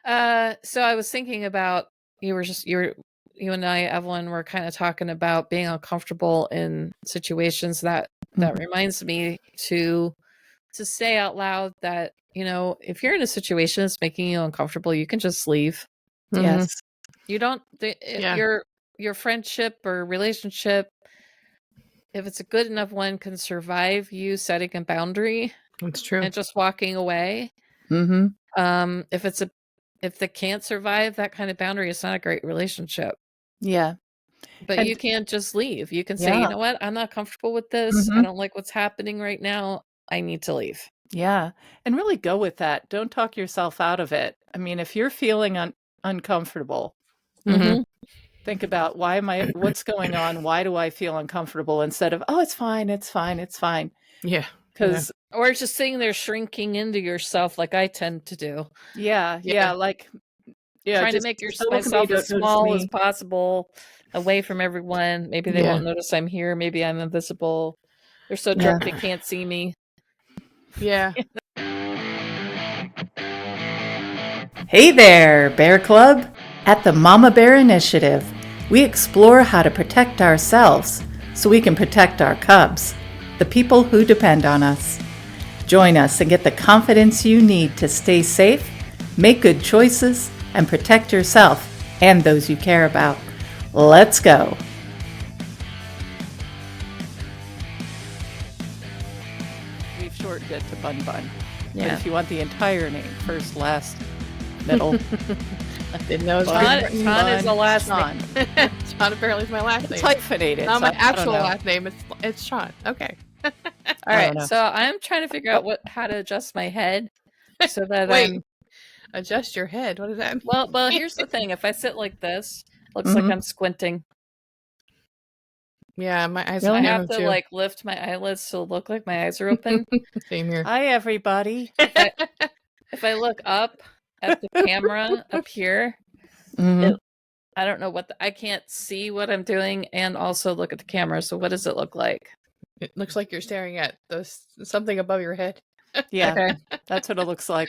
So I was thinking about you and I, Evelyn, were kind of talking about being uncomfortable in situations that Mhm. reminds me to say out loud that, if you're in a situation that's making you uncomfortable, you can just leave. Yes. You don't Yeah. your friendship or relationship, if it's a good enough one, can survive you setting a boundary It's true. and just walking away. Mhm. If they can't survive that kind of boundary, it's not a great relationship. Yeah. But you And can't just leave. You can say, you yeah. know what? I'm not comfortable with this. I Mhm. don't like what's happening right now. I need to leave. Yeah. And really go with that. Don't talk yourself out of it. I mean, if you're feeling uncomfortable, Mhm. think about what's going on? Why do I feel uncomfortable? Instead of, oh, it's fine, it's fine, it's fine. Yeah. Because Or just sitting there shrinking into yourself like I tend to do. yeah, Yeah. like Trying to just make don't look at me, myself as don't notice small as me. possible, away from everyone. Maybe they Yeah. won't notice I'm here. Maybe I'm invisible. They're so Yeah. drunk they can't see me. Yeah. Hey there, Bear Club! At the Mama Bear Initiative, we explore how to protect ourselves so we can protect our cubs, the people who depend on us. Join us and get the confidence you need to stay safe, make good choices, and protect yourself and those you care about. Let's go! We've shortened it to Bun Bun. But Yeah. if you want the entire name, first, last, middle, Didn't know it was Bun, written. Sean is the last Sean. name. Sean apparently is my last It's name. hyphenated. Not so my I don't actual know. last name. It's Sean. Okay. All I right. don't know. So I'm trying to figure out how to adjust my head so that Wait. I'm Adjust your head. What is that? well, here's the thing. If I sit like this, it looks like Mhm. I'm squinting. Yeah, my eyes So I are have moved to too. like lift my eyelids to look like my eyes are open. Same here. Hi, everybody. If I look up at the camera up here, Mhm. I don't know I can't see what I'm doing and also look at the camera. So what does it look like? It looks like you're staring at something above your head. Yeah, Okay. that's what it looks like.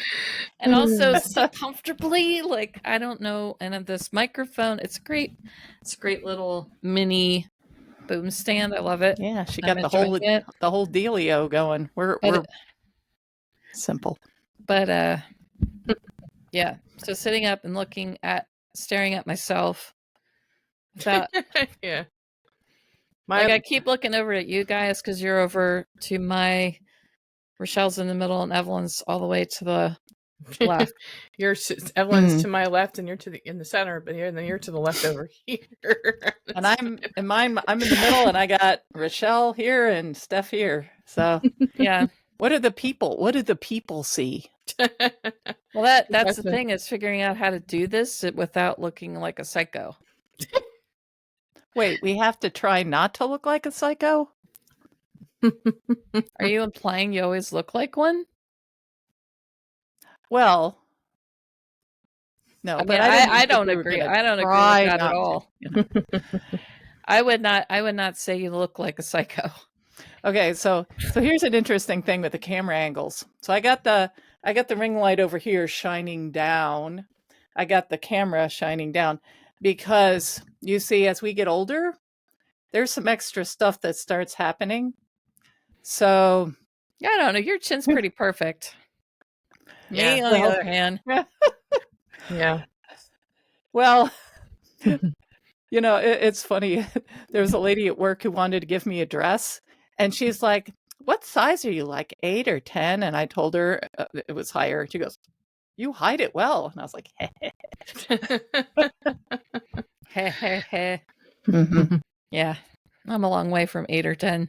And also sit comfortably, like I don't know. And then this microphone, it's great. It's a great little mini boom stand. I love it. Yeah, she I'm got the enjoying it. whole dealio going. We're simple. But yeah. So sitting up and staring at myself without Yeah. I keep looking over at you guys because you're over to my Rochelle's in the middle and Evelyn's all the way to the left. Evelyn's to my left, and you're in the center, but then you're to the left over here. And I'm in the middle, and I got Rochelle here and Steph here. So Yeah. what do the people see? Well, that's the thing, is figuring out how to do this without looking like a psycho. Wait, we have to try not to look like a psycho? Are you implying you always look like one? Well, no, I mean, but I don't agree. I don't agree with that at all. I would not say you look like a psycho. Okay, so here's an interesting thing with the camera angles. So I got the ring light over here shining down. I got the camera shining down because you see, as we get older, there's some extra stuff that starts happening. So yeah, I don't know. Your chin's pretty perfect. Yeah. Me, on the other hand. Yeah. Well, it's funny. There was a lady at work who wanted to give me a dress, and she's like, "What size are you, like 8 or 10?" And I told her it was higher. She goes, "You hide it well." And I was like, Yeah, I'm a long way from 8 or 10.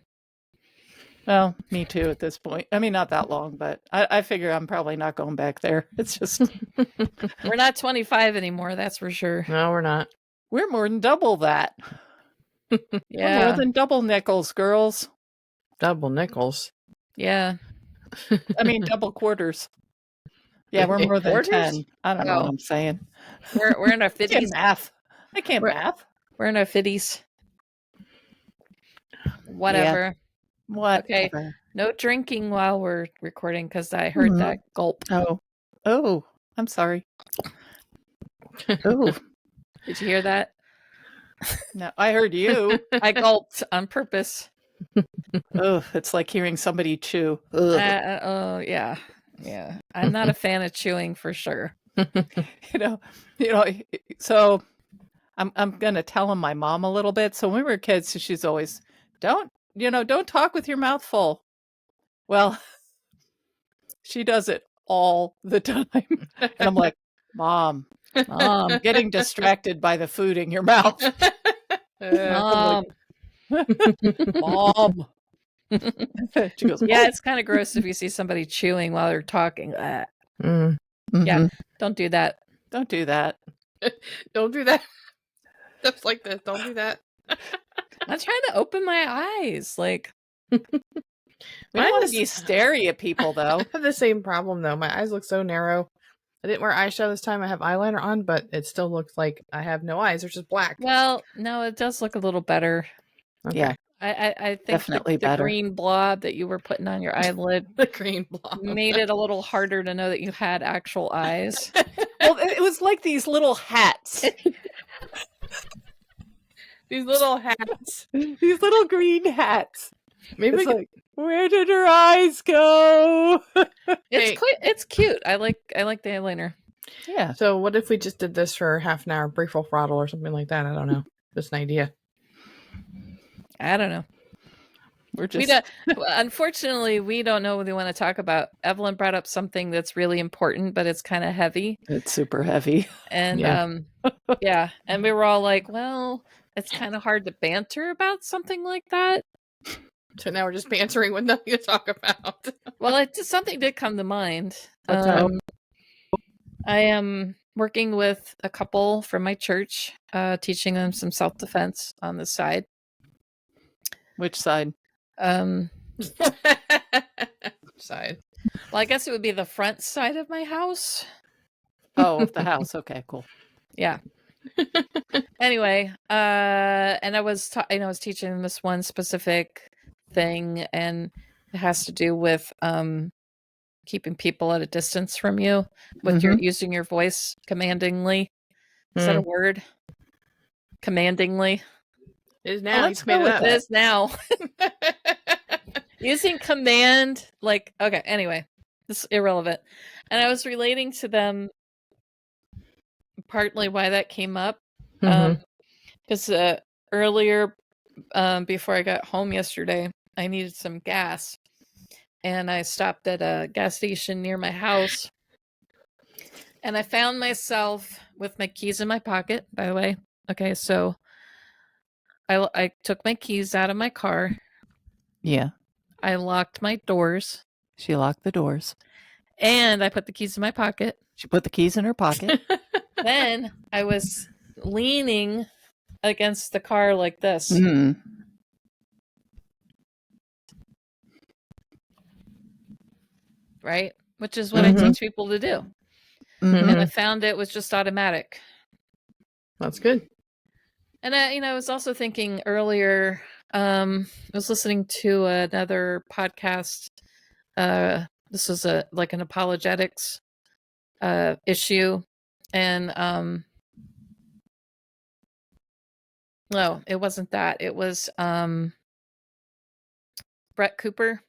Well, me too at this point. I mean, not that long, but I figure I'm probably not going back there. It's just we're not 25 anymore, that's for sure. No, we're not. We're more than double that. Yeah. We're more than double nickels, girls. Double nickels. Yeah. I mean, double quarters. Yeah, we're more than 10. I don't know what I'm saying. We're in our 50s. I can't math. I can't math. We're in our 50s. Whatever. Yeah. What? Okay. No drinking while we're recording because I heard that gulp. Oh, I'm sorry. Ooh, Did you hear that? no, I heard you. I gulped on purpose. Ugh, it's like hearing somebody chew. Ugh. Oh yeah, yeah. I'm not a fan of chewing for sure. you know, you know. So I'm gonna tell him my mom a little bit. So when we were kids, she's always don't talk with your mouth full. Well, she does it all the time, and I'm like, Mom, getting distracted by the food in your mouth. Mom. Mom. She goes, Yeah, "Oh." it's kind of gross if you see somebody chewing while they're talking. Mm. Yeah, Mhm. don't do that. Don't do that. Don't do that. Stuff like this. Don't do that. I'm trying to open my eyes. Like, We don't Mine want is- to be stary at people, though. I have the same problem though. My eyes look so narrow. I didn't wear eyeshadow this time. I have eyeliner on, but it still looks like I have no eyes. They're just black. well, no, it does look a little better. Okay. Yeah, I think Definitely the better. green blob that you were putting on your eyelid The green blob. made it a little harder to know that you had actual eyes. well, it was like these little hats, These little hats. these little green hats. Maybe we It's could- like, where did her eyes go? Hey. It's cute. I like the eyeliner. Yeah, So what if we just did this for half an hour, brief full throttle or something like that? I don't know. Just an idea. I don't know. we're We just don't, unfortunately, we don't know what we want to talk about. Evelyn brought up something that's really important, but it's kind of heavy. it's super heavy. And Yeah. yeah, and we were all like, well, it's kind of hard to banter about something like that. So now we're just bantering with nothing to talk about. Well, something did come to mind. What's up? I am working with a couple from my church, teaching them some self-defense on the side. Which side? Well, Side. I guess it would be the front side of my house. Oh, of the house. Okay, cool. Yeah. Anyway, and I was teaching them this one specific thing, and it has to do with keeping people at a distance from you with your using your voice commandingly. Is that a word? Commandingly. It is now. let's Let's made go it with up. It is now. Using command, like, okay, anyway, this is irrelevant. And I was relating to them partly why that came up. Because earlier, before I got home yesterday, I needed some gas. And I stopped at a gas station near my house. And I found myself with my keys in my pocket, by the way. Okay, so I took my keys out of my car. Yeah, I locked my doors. she locked the doors. And I put the keys in my pocket. She put the keys in her pocket. Then I was leaning against the car like this. Mm. Right? Which is what I teach people to do. Mhm. And I found it was just automatic. That's good. And I was also thinking earlier, I was listening to another podcast. This was like an apologetics issue. And no, it wasn't that. It was Brett Cooper.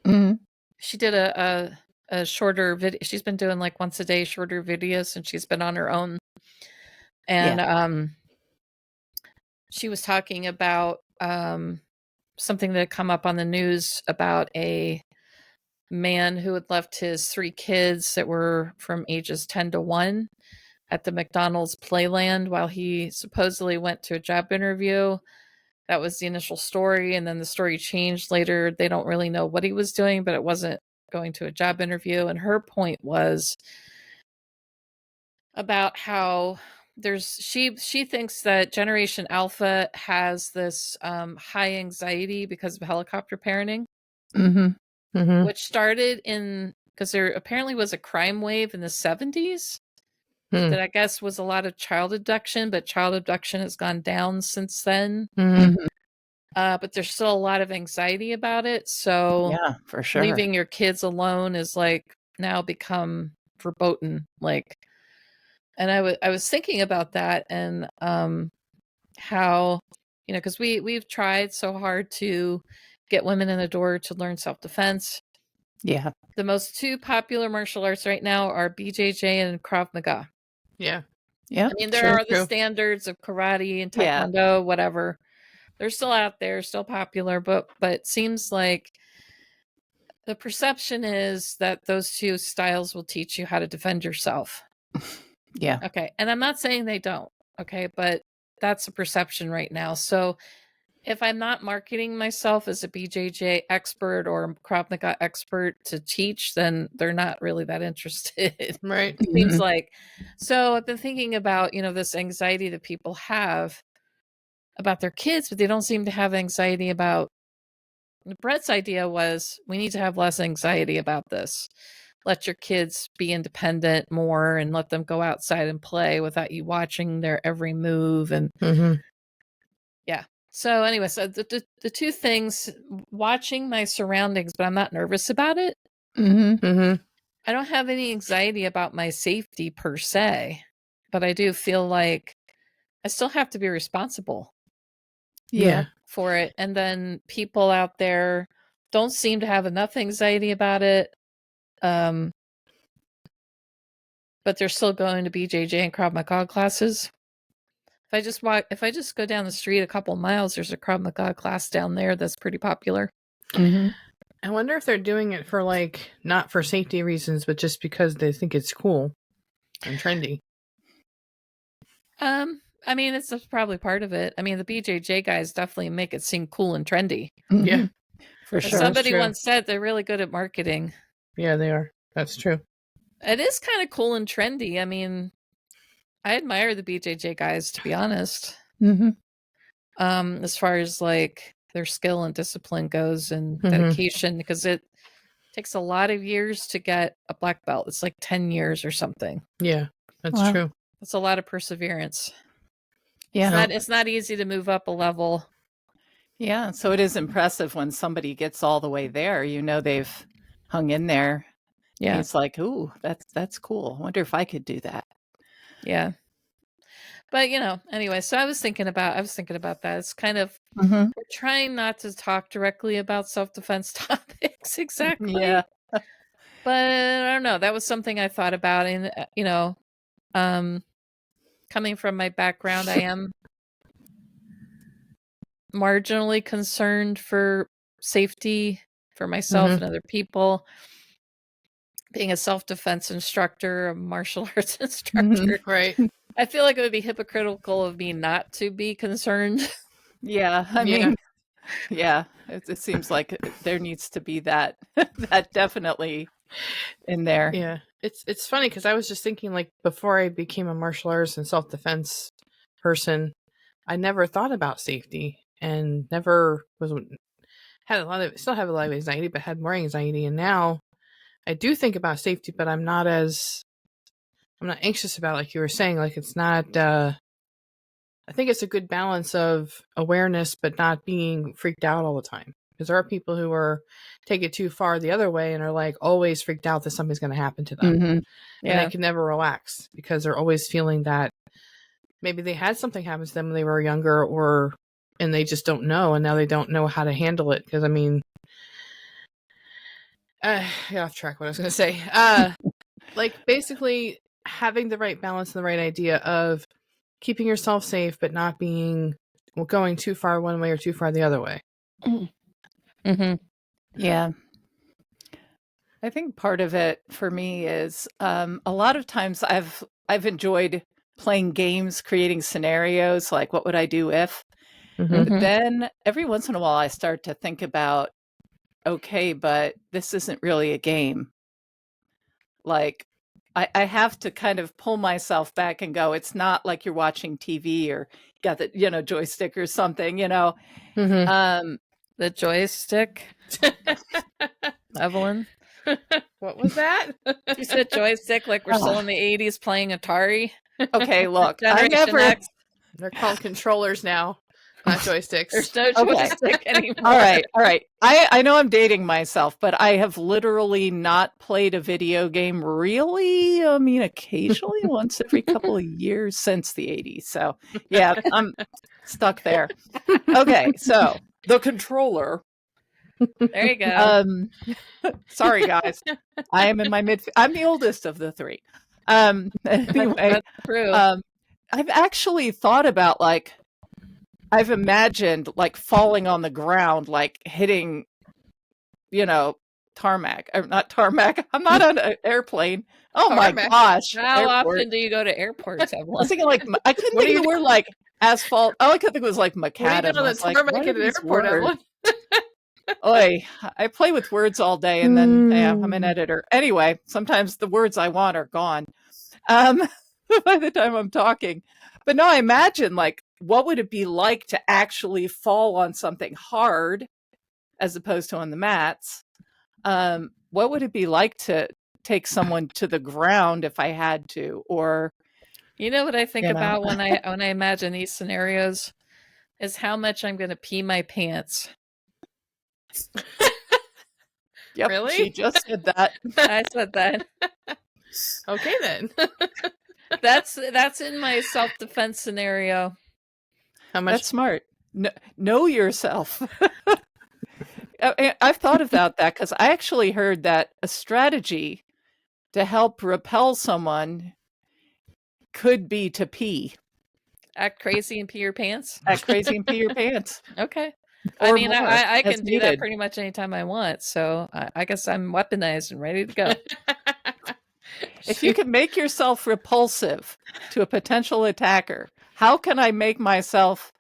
Mhm. She did a shorter video. She's been doing like once a day shorter videos since she's been on her own. And she was talking about something that had come up on the news about a man who had left his 3 kids that were from ages 10 to 1 at the McDonald's Playland while he supposedly went to a job interview. That was the initial story, and then the story changed later. They don't really know what he was doing, but it wasn't going to a job interview. And her point was about how she thinks that Generation Alpha has this high anxiety because of helicopter parenting, Mhm. which started because there apparently was a crime wave in the 70s that I guess was a lot of child abduction, but child abduction has gone down since then. Mhm. But there's still a lot of anxiety about it. So Yeah, for sure. leaving your kids alone is like now become verboten. Like And I was thinking about that and how, because we've tried so hard to get women in the door to learn self-defense. Yeah. The most two popular martial arts right now are BJJ and Krav Maga. Yeah. Yeah. I mean, there are the standards of karate and taekwondo, whatever. They're still out there, still popular, but it seems like the perception is that those two styles will teach you how to defend yourself. Yeah. Okay. And I'm not saying they don't. Okay. But that's a perception right now. So if I'm not marketing myself as a BJJ expert or Krav Maga expert to teach, then they're not really that interested. Right. It seems like. So I've been thinking about, this anxiety that people have about their kids, but they don't seem to have anxiety about. Brett's idea was we need to have less anxiety about this. Let your kids be independent more and let them go outside and play without you watching their every move. And yeah. So anyway, so the two things, watching my surroundings, but I'm not nervous about it. I don't have any anxiety about my safety per se, but I do feel like I still have to be responsible. Yeah. For it. And then people out there don't seem to have enough anxiety about it. But they're still going to BJJ and Krav Maga classes. If I just go down the street a couple miles, there's a Krav Maga class down there that's pretty popular. I wonder if they're doing it for not for safety reasons, but just because they think it's cool and trendy. I mean, it's probably part of it. I mean, the BJJ guys definitely make it seem cool and trendy. Yeah, for sure. Somebody once said they're really good at marketing. Yeah, they are. That's true. It is kind of cool and trendy. I mean, I admire the BJJ guys, to be honest. As far as their skill and discipline goes and dedication, because it takes a lot of years to get a black belt. It's 10 years or something. Yeah, that's true. It's a lot of perseverance. Yeah. It's not easy to move up a level. Yeah. So it is impressive when somebody gets all the way there. They've hung in there. Yeah. It's like, ooh, that's cool. I wonder if I could do that. Yeah. But anyway, so I was thinking about that. It's kind of we're trying not to talk directly about self-defense topics exactly. Yeah. But I don't know. That was something I thought about, and coming from my background, I am marginally concerned for safety for myself and other people. Being a self-defense instructor, a martial arts instructor, right? I feel like it would be hypocritical of me not to be concerned. Yeah, I mean, yeah, it seems like there needs to be that definitely in there. Yeah, it's funny because I was just thinking before I became a martial arts and self-defense person, I never thought about safety and never still have a lot of anxiety, but had more anxiety. And now I do think about safety, but I'm not anxious about, like you were saying, it's not, I think it's a good balance of awareness, but not being freaked out all the time. Because there are people who take it too far the other way and are always freaked out that something's going to happen to them. And they can never relax because they're always feeling that maybe they had something happen to them when they were younger and they just don't know. And now they don't know how to handle it. Because off track what I was going to say. Basically having the right balance and the right idea of keeping yourself safe, but not going too far one way or too far the other way. Yeah. I think part of it for me is a lot of times I've enjoyed playing games, creating scenarios, like what would I do if? But then every once in a while I start to think about, okay, but this isn't really a game. I have to kind of pull myself back and go, it's not like you're watching TV or got the, joystick or something, The joystick. Evelyn. What was that? You said joystick like we're still in the 80s playing Atari. Okay, look. Generation X. They're called controllers now. not joysticks. There's no Okay. joystick anymore. All right. I know I'm dating myself, but I have literally not played a video game really. I mean, occasionally once every couple of years since the 80s. So yeah, I'm stuck there. Okay, so the controller. There you go. Sorry guys, I am in my I'm the oldest of the three. Anyway, That's true. I've actually thought about I've imagined falling on the ground, hitting, tarmac. Or not tarmac. I'm not on an airplane. Oh Tarmac. my gosh! How Airport. often do you go to airports, I Evelyn? was thinking I couldn't think of the word asphalt. All I could think was What are you macadam. doing on I the was like, tarmac what at are an these airport, words? Evelyn? Oy, I play with words all day, and then I'm an editor. Anyway, sometimes the words I want are gone by the time I'm talking. But no, I imagine what would it be like to actually fall on something hard as opposed to on the mats? What would it be like to take someone to the ground if I had to? Or You know what I think about when I imagine these scenarios is how much I'm going to pee my pants. Yep, Really? she just said that. I said that. Okay then. That's in my self-defense scenario. How much? That's smart. Know yourself. I've thought about that because I actually heard that a strategy to help repel someone could be to pee. Act crazy and pee your pants? Act crazy and pee your pants. Okay. Or I mean, more, I as can do that needed. pretty much anytime I want. So I guess I'm weaponized and ready to go. If you can make yourself repulsive to a potential attacker, how can I make myself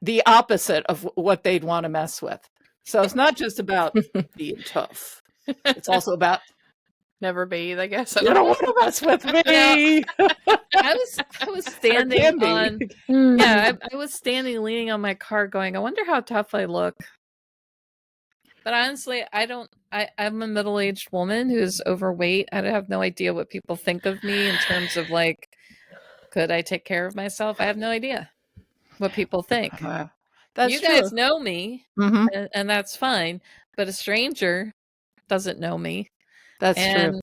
the opposite of what they'd want to mess with? So it's not just about being tough. It's also about Never bathe, I guess. you don't want to mess with me. I was standing can be. on Hmm. yeah, I was standing leaning on my car going, I wonder how tough I look. But honestly, I'm a middle-aged woman who's overweight. I have no idea what people think of me in terms of could I take care of myself? I have no idea what people think. That's you true. guys know me, Mhm. and that's fine. But a stranger doesn't know me. That's And,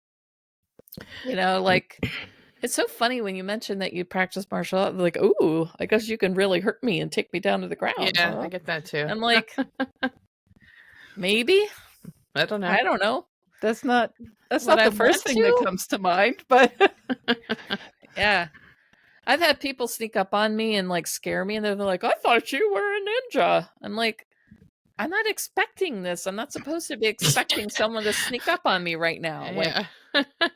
true. it's so funny when you mention that you practice martial arts. Like, ooh, I guess you can really hurt me and take me down to the ground. Yeah, huh? I get that too. I'm like, maybe? I don't know. I don't know. That's not Would the I first want thing that to? comes to mind, but Yeah. I've had people sneak up on me and scare me, and they're like, I thought you were a ninja. I'm like, I'm not expecting this. I'm not supposed to be expecting someone to sneak up on me right now. Yeah.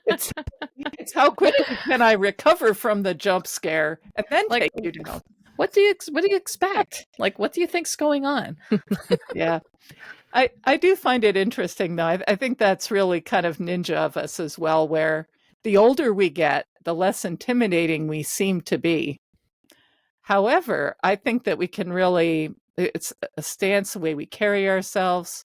it's how quickly can I recover from the jump scare and then take you down. What do you expect? What do you think's going on? Yeah. I do find it interesting, though. I think that's really kind of ninja of us as well, where the older we get, the less intimidating we seem to be. However, I think that we can really, it's a stance, the way we carry ourselves.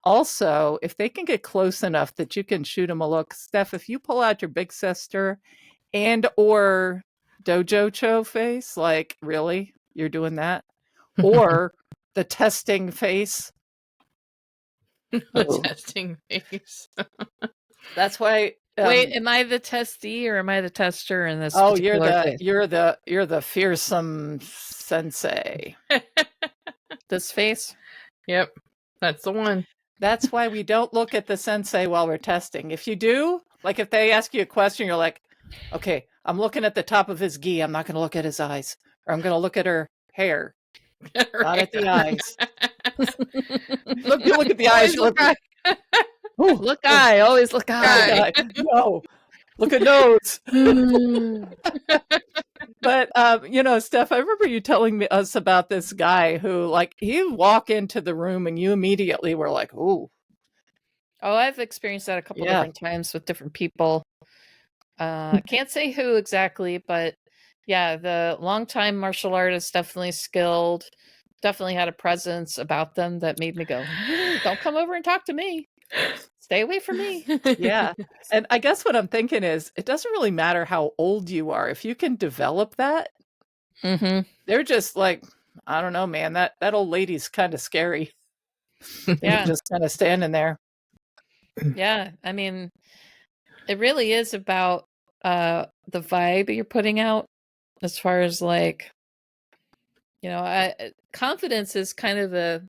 Also, if they can get close enough that you can shoot them a look, Steph, if you pull out your big sister and or dojo cho face, really, you're doing that? Or the testing face. The testing face. That's why. Wait, am I the testee or am I the tester in this? Oh, case? you're the fearsome sensei. This face? Yep, that's the one. That's why we don't look at the sensei while we're testing. If you do, if they ask you a question, you're like, okay, I'm looking at the top of his gi. I'm not going to look at his eyes, or I'm going to look at her hair, not at the eyes. You look at the eyes. Look Look eye, always look eye. No, look at nose. But Steph, I remember you telling us about this guy who, he'd walk into the room and you immediately were like, "Ooh." Oh, I've experienced that a couple different times with different people. Can't say who exactly, but yeah, the longtime martial artist, definitely skilled, definitely had a presence about them that made me go, "Don't come over and talk to me. Stay away from me." Yeah. And I guess what I'm thinking is it doesn't really matter how old you are. If you can develop that, they're just like, I don't know, man. That old lady's kind of scary. Yeah. Just kind of standing there. Yeah. I mean, it really is about the vibe you're putting out, as far as like, confidence is kind of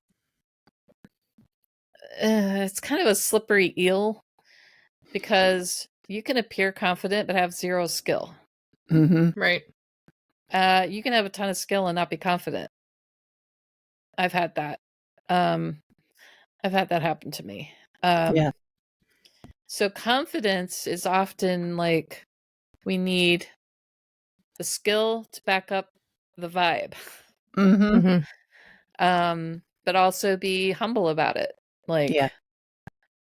it's kind of a slippery eel, because you can appear confident but have zero skill. Mm-hmm. Right. You can have a ton of skill and not be confident. I've had that. I've had that happen to me. Yeah. So confidence is often like, we need the skill to back up the vibe. Mm-hmm. But also be humble about it. Like, Yeah.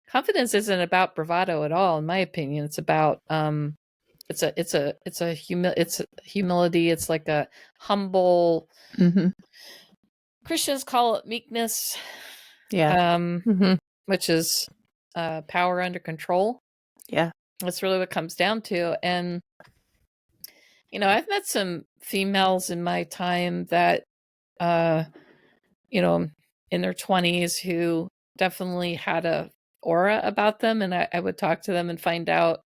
confidence isn't about bravado at all, in my opinion. It's about it's humility. It's like a humble. Mm-hmm. Christians call it meekness. Yeah. Which is power under control. Yeah. That's really what it comes down to. And I've met some females in my time that in their 20s who definitely had a aura about them, and I would talk to them and find out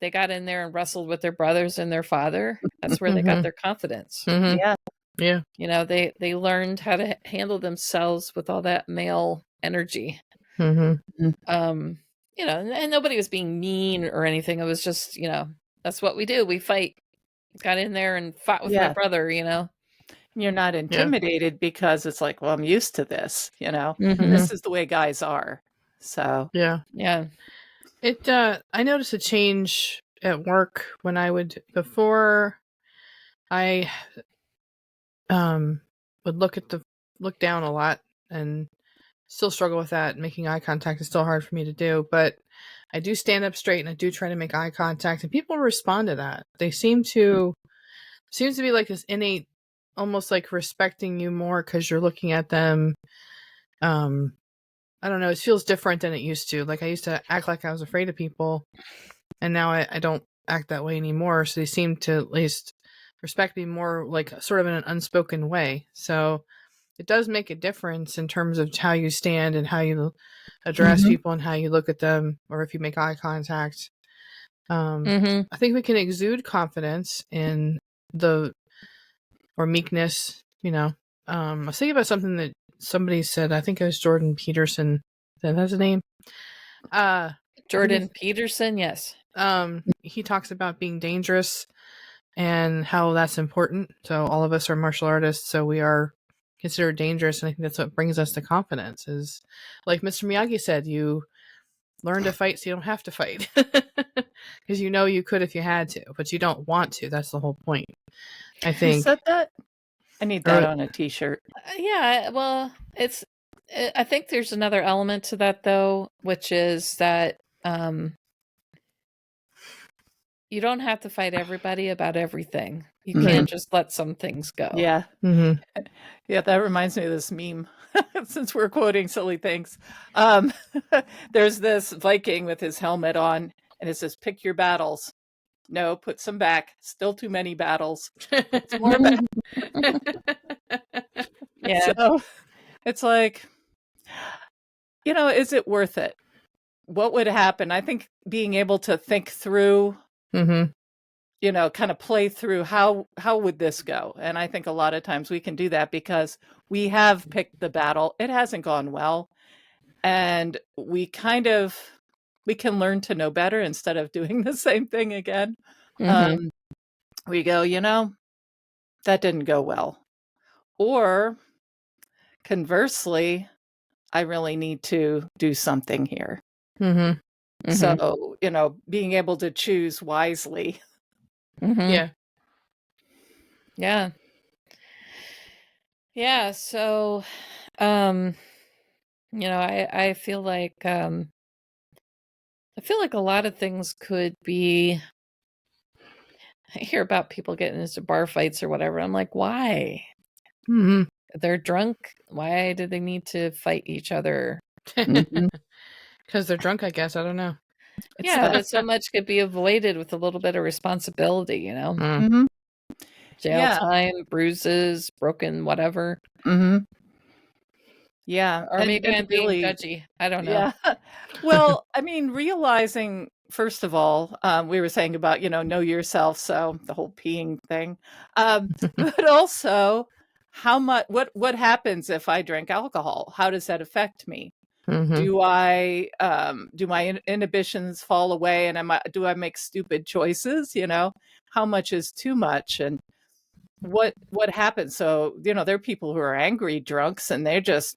they got in there and wrestled with their brothers and their father. That's where they got their confidence. Yeah. Yeah. They learned how to handle themselves with all that male energy. Mm-hmm. And nobody was being mean or anything. It was just, that's what we do. We fight. Got in there and fought with my brother, You're not intimidated because it's like, well, I'm used to this, Mm-hmm. This is the way guys are. So Yeah. I noticed a change at work when before I would look down a lot, and still struggle with that. Making eye contact is still hard for me to do, but I do stand up straight and I do try to make eye contact, and people respond to that. They seems to be like this innate, almost like respecting you more because you're looking at them. I don't know. It feels different than it used to. Like, I used to act like I was afraid of people, and now I don't act that way anymore. So they seem to at least respect me more, like sort of in an unspoken way. So it does make a difference in terms of how you stand and how you address people and how you look at them, or if you make eye contact. I think we can exude confidence or meekness, I was thinking about something that somebody said. I think it was Jordan Peterson. That's his name. Jordan Peterson, yes. He talks about being dangerous and how that's important. So all of us are martial artists, so we are considered dangerous, and I think that's what brings us to confidence. Is like Mr. Miyagi said, you learn to fight so you don't have to fight, because you could if you had to, but you don't want to. That's the whole point, I think. Who said that? I need that on a t-shirt. Yeah, well, I think there's another element to that, though, which is that you don't have to fight everybody about everything. You can't just let some things go. Yeah. Mm-hmm. Yeah, that reminds me of this meme, since we're quoting silly things. There's this Viking with his helmet on, and it says, "Pick your battles." No, put some back. Still too many battles. It's more Yeah. So it's like, is it worth it? What would happen? I think being able to think through, kind of play through how would this go? And I think a lot of times we can do that because we have picked the battle. It hasn't gone well. And we can learn to know better instead of doing the same thing again. We go, that didn't go well. Or conversely, I really need to do something here. So, being able to choose wisely. Yeah. So, I feel like a lot of things could be. I hear about people getting into bar fights or whatever. I'm like, why? They're drunk. Why do they need to fight each other? Because they're drunk, I guess. I don't know. But so much could be avoided with a little bit of responsibility, Jail Yeah. time, bruises, broken whatever. Mm-hmm. Yeah. Or maybe I'm being really, judgy. I don't know. yeah. Well, I mean, realizing, first of all, we were saying about, know yourself. So the whole peeing thing. But also what happens if I drink alcohol? How does that affect me? Mhm. Do my inhibitions fall away, and do I make stupid choices? How much is too much, and what happens? So there are people who are angry drunks, and they're just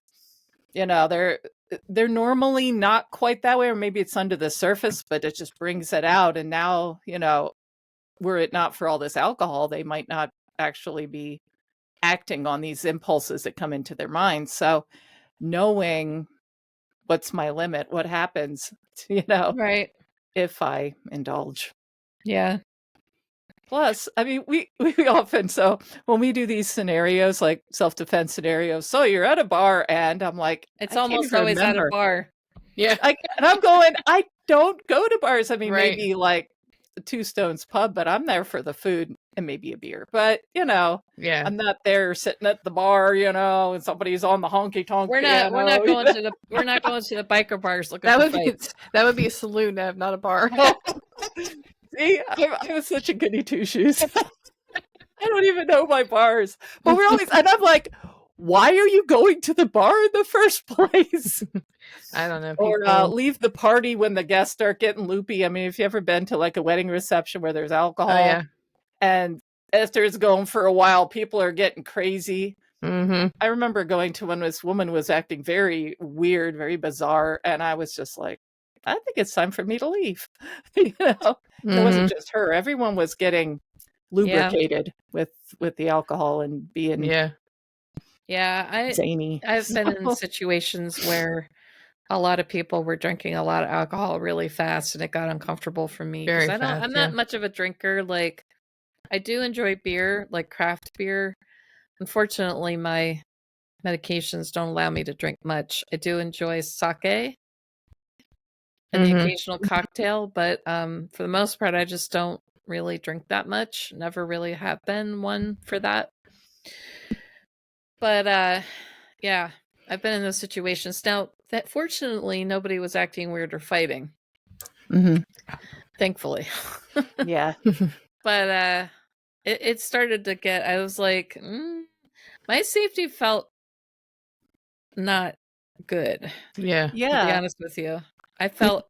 they're normally not quite that way, or maybe it's under the surface, but it just brings it out. And now were it not for all this alcohol, they might not actually be acting on these impulses that come into their minds. So knowing what's my limit, what happens, Right. if I indulge. Yeah. Plus, I mean, we often, so when we do these scenarios, like self-defense scenarios, so you're at a bar, and I'm like, It's I can't almost even always at a remember. bar. Yeah. And I'm going, I don't go to bars. I mean, Right. maybe like the Two Stones pub, but I'm there for the food and maybe a beer. But Yeah. I'm not there sitting at the bar, and somebody's on the honky tonk. We're not going to the biker bars looking That for would be fights. that would be a saloon, Ev, not a bar. See, I was such a goody two shoes. I don't even know my bars. But we're always, and I'm like, why are you going to the bar in the first place? I don't know. Or people- leave the party when the guests start getting loopy. I mean, if you ever been to like a wedding reception where there's alcohol, Oh yeah. and after it's going for a while, people are getting crazy. Mm-hmm. I remember going to when this woman was acting very weird, very bizarre, and I was just like, I think it's time for me to leave. It wasn't just her. Everyone was getting lubricated with the alcohol and being zany. I've been in situations where a lot of people were drinking a lot of alcohol really fast, and it got uncomfortable for me. Very I'm fast, not much of a drinker. Like, I do enjoy beer, like craft beer. Unfortunately, my medications don't allow me to drink much. I do enjoy sake and the occasional cocktail, but for the most part, I just don't really drink that much. Never really have been one for that. But yeah, I've been in those situations. Now, that fortunately, nobody was acting weird or fighting. Mm-hmm. Thankfully. Yeah. But it started to get, I was like, my safety felt not good. Yeah. To be honest with you. I felt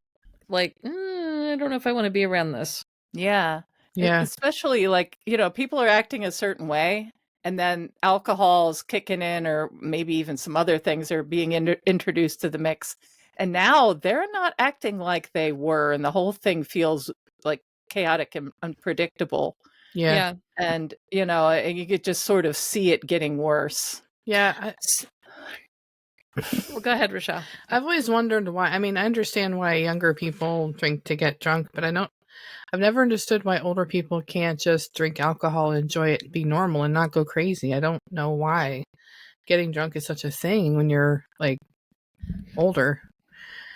like, I don't know if I want to be around this. Yeah. Yeah. Especially like, people are acting a certain way, and then alcohol is kicking in, or maybe even some other things are being introduced to the mix. And now they're not acting like they were, and the whole thing feels like chaotic and unpredictable. Yeah. And, and you could just sort of see it getting worse. Yeah. Well, go ahead, Rochelle. I've always wondered why. I mean, I understand why younger people drink to get drunk, but I've never understood why older people can't just drink alcohol, enjoy it, be normal, and not go crazy. I don't know why getting drunk is such a thing when you're like older.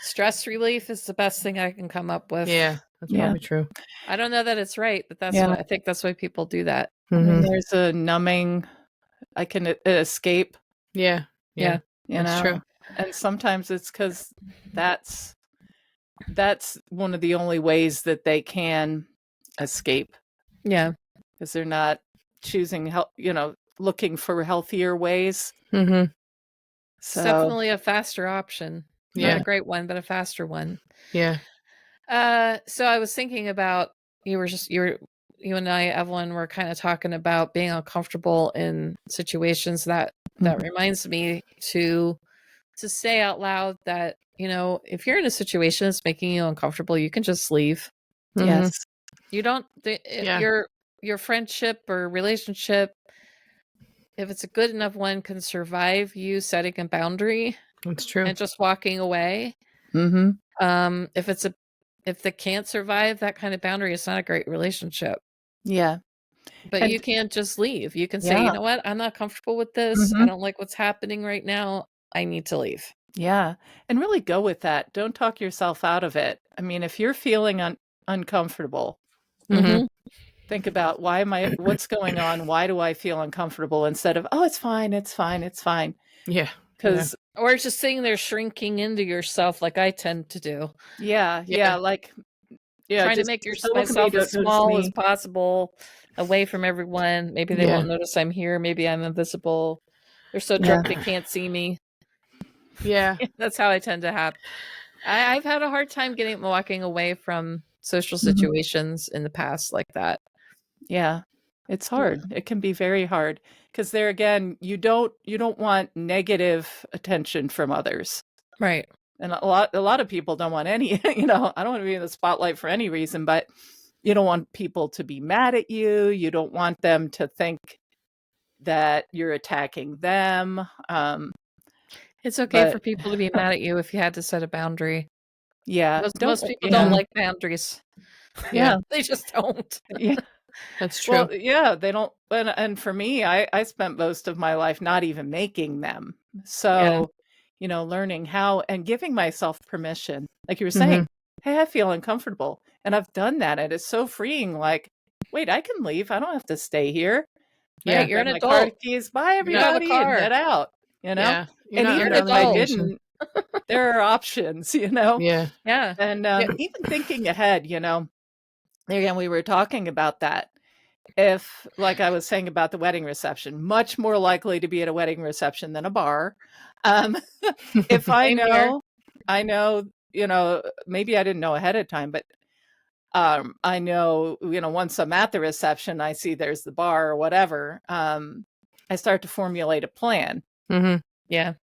Stress relief is the best thing I can come up with. Yeah, that's probably true. I don't know that it's right, but that's Yeah. what I think. That's why people do that. I mean, there's a numbing, I can escape. Yeah. That's true. And sometimes it's because that's one of the only ways that they can escape, Yeah. because they're not choosing looking for healthier ways. Mm-hmm. It's definitely a faster option. Yeah. Not a great one, but a faster one. Yeah. So I was thinking about, you and I, Evelyn, were kind of talking about being uncomfortable in situations. That reminds me to say out loud that, if you're in a situation that's making you uncomfortable, you can just leave. Yes. You don't, your friendship or relationship, if it's a good enough one, can survive you setting a boundary. That's true. And just walking away. Mm-hmm. If they can't survive that kind of boundary, it's not a great relationship. Yeah. But you can't just leave. You can say, you know what? I'm not comfortable with this. I don't like what's happening right now. I need to leave. Yeah. And really go with that. Don't talk yourself out of it. I mean, if you're feeling uncomfortable, Mm-hmm. think about what's going on? Why do I feel uncomfortable? Instead of, oh, it's fine, it's fine, it's fine. Yeah. Because, or just sitting there shrinking into yourself like I tend to do. yeah, like, trying to make myself as small as possible, away from everyone. Maybe they won't notice I'm here. Maybe I'm invisible. They're so drunk they can't see me. Yeah. That's how I tend to have. I've had a hard time walking away from social situations in the past like that. Yeah, it's hard. It can be very hard because there again, you don't want negative attention from others, right? And a lot of people don't want any. I don't want to be in the spotlight for any reason, but you don't want people to be mad at you. You don't want them to think that you're attacking them. It's okay for people to be mad at you if you had to set a boundary. Yeah. Most people don't like boundaries. Yeah. They just don't. Yeah. That's true. Well, yeah, they don't. And for me, I spent most of my life not even making them. So, learning how and giving myself permission, like you were saying, hey, I feel uncomfortable. And I've done that. And it's so freeing. Like, wait, I can leave. I don't have to stay here. Yeah, you're an adult. Car keys. Bye, everybody, and get out. Yeah. And even if I didn't, there are options, Yeah. Yeah. And even thinking ahead, again, we were talking about that. If, like I was saying about the wedding reception, much more likely to be at a wedding reception than a bar. If I know, maybe I didn't know ahead of time, but I know, once I'm at the reception, I see there's the bar or whatever. I start to formulate a plan. Yeah.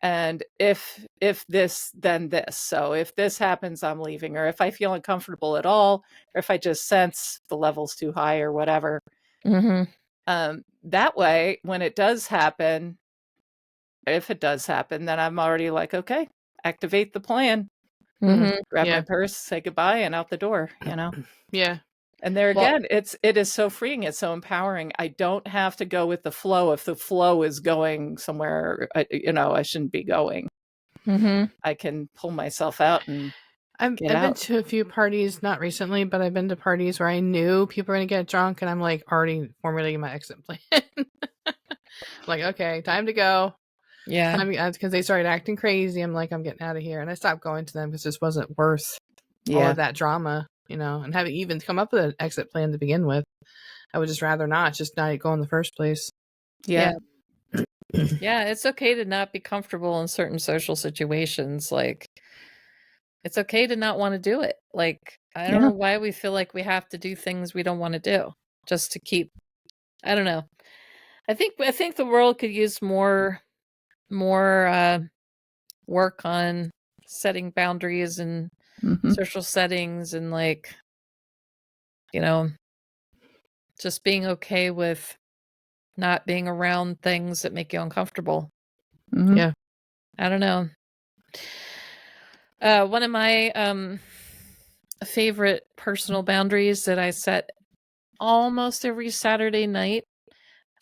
And if this, then this. So if this happens, I'm leaving. Or if I feel uncomfortable at all, or if I just sense the level's too high or whatever. That way, when it does happen, if it does happen, then I'm already like, okay, activate the plan. Grab my purse, say goodbye, and out the door, Yeah. And there again, it is so freeing. It's so empowering. I don't have to go with the flow. If the flow is going somewhere, I shouldn't be going. I can pull myself out and I've been to a few parties, not recently, but I've been to parties where I knew people were going to get drunk, and I'm like already formulating my exit plan. Like, okay, time to go. Yeah. Because they started acting crazy. I'm like, I'm getting out of here. And I stopped going to them because this wasn't worth all of that drama. And having even come up with an exit plan to begin with, I would just rather not go in the first place. Yeah. Yeah, it's okay to not be comfortable in certain social situations. Like, it's okay to not want to do it. Like, I don't know why we feel like we have to do things we don't want to do just to keep. I don't know. I think the world could use more work on setting boundaries and social settings, and just being okay with not being around things that make you uncomfortable. Yeah. I don't know. One of my favorite personal boundaries that I set almost every Saturday night,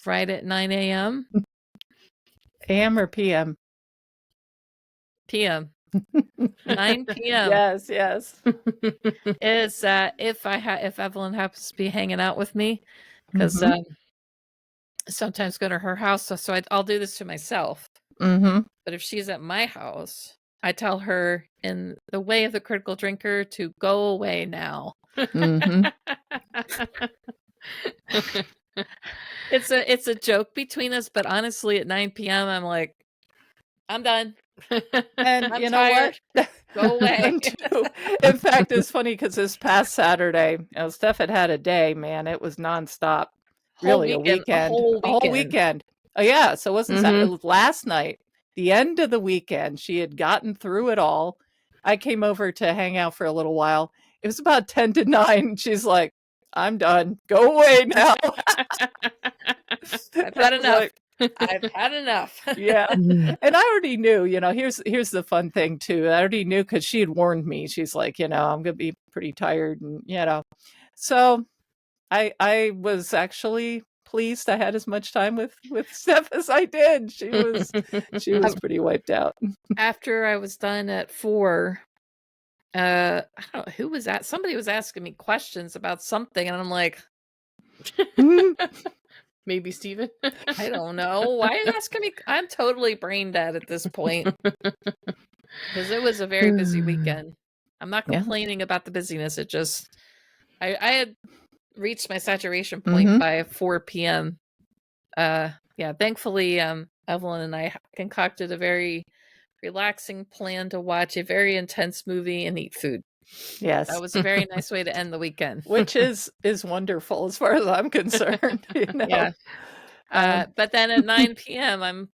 right at 9 a.m. AM or PM? PM. 9 p.m. Yes. Is if Evelyn happens to be hanging out with me, because sometimes go to her house, so I'll do this to myself. But if she's at my house, I tell her in the way of the critical drinker to go away now. It's a joke between us, but honestly, at 9 p.m., I'm like, I'm done. And I'm you tired. Know what? Go away. In fact, it's funny because this past Saturday, Steph had a day, man. It was nonstop. Really, a weekend. A whole weekend. Oh, yeah. So it wasn't Saturday. It was last night, the end of the weekend. She had gotten through it all. I came over to hang out for a little while. It was about 10 to 9. She's like, I'm done. Go away now. I've had enough. I've had enough. Yeah. And I already knew, here's the fun thing too. I already knew because she had warned me. She's like, I'm going to be pretty tired. And, so I was actually pleased I had as much time with Steph as I did. She was pretty wiped out. After I was done at 4, I don't know who was that. Somebody was asking me questions about something, and I'm like, Maybe Steven. I don't know. Why are you asking me? I'm totally brain dead at this point because it was a very busy weekend. I'm not complaining about the busyness. It just, I had reached my saturation point by 4 p.m. Thankfully, Evelyn and I concocted a very relaxing plan to watch a very intense movie and eat food. Yes. That was a very nice way to end the weekend. Which is wonderful as far as I'm concerned. Yeah. But then at 9 p.m.,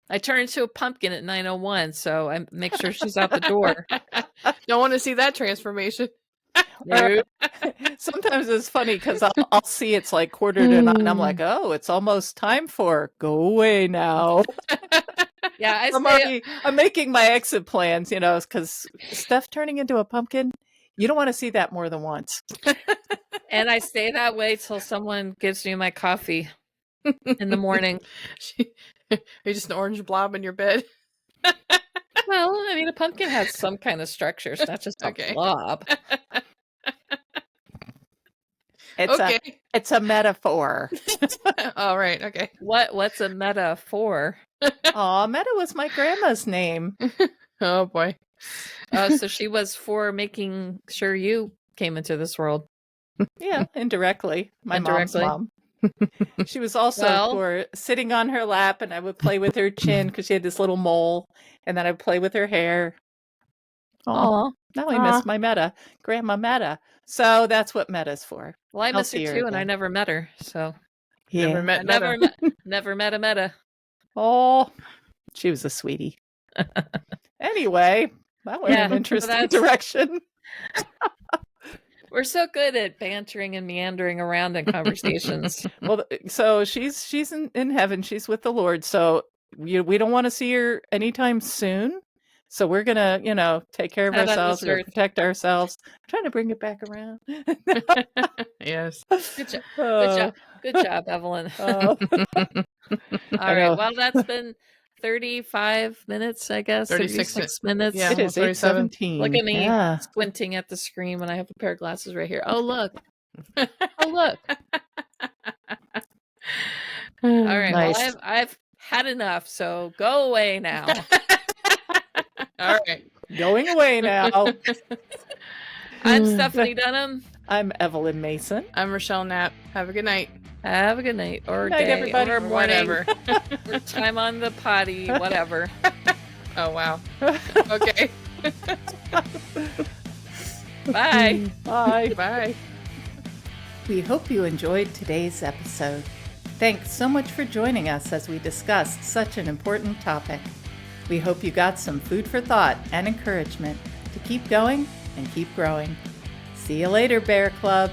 I turn into a pumpkin at 9:01, so I make sure she's out the door. Don't want to see that transformation. No. Sometimes it's funny because I'll see it's like 8:45. I'm like, oh, it's almost time for go away now. Yeah, I'm making my exit plans, because Steph turning into a pumpkin, you don't want to see that more than once. And I stay that way till someone gives me my coffee in the morning. You're just an orange blob in your bed. Well, I mean, a pumpkin has some kind of structure. It's not just a blob. It's a metaphor. All right. Okay. What's a metaphor? Oh, Meta was my grandma's name. Oh boy. So she was for making sure you came into this world. Yeah, indirectly. My mom's mom. She was also for sitting on her lap, and I would play with her chin because she had this little mole, and then I'd play with her hair. Oh, now I miss my Meta, Grandma Meta. So that's what Meta's for. Well, I miss her too, and I never met her. So yeah, never met a Meta. Oh, she was a sweetie. Anyway, that went in an interesting direction. We're so good at bantering and meandering around in conversations. Well, so she's in heaven. She's with the Lord. So we don't want to see her anytime soon. So we're gonna, take care of ourselves, we're protect ourselves. I'm trying to bring it back around. Yes. Good job, Evelyn. All right. Well, that's been 35 minutes, I guess. 36 minutes. Yeah, it is 8:17. Look at me squinting at the screen when I have a pair of glasses right here. Oh, look. Oh, look. All right. Nice. Well, I've had enough, so go away now. All right. Going away now. I'm Stephanie Dunham. I'm Evelyn Mason. I'm Rochelle Knapp. Have a good night. Have a good night or good night, day everybody. or morning or time on the potty, whatever. Oh, wow. Okay. Bye. Bye. Bye. We hope you enjoyed today's episode. Thanks so much for joining us as we discussed such an important topic. We hope you got some food for thought and encouragement to keep going and keep growing. See you later, Bear Club.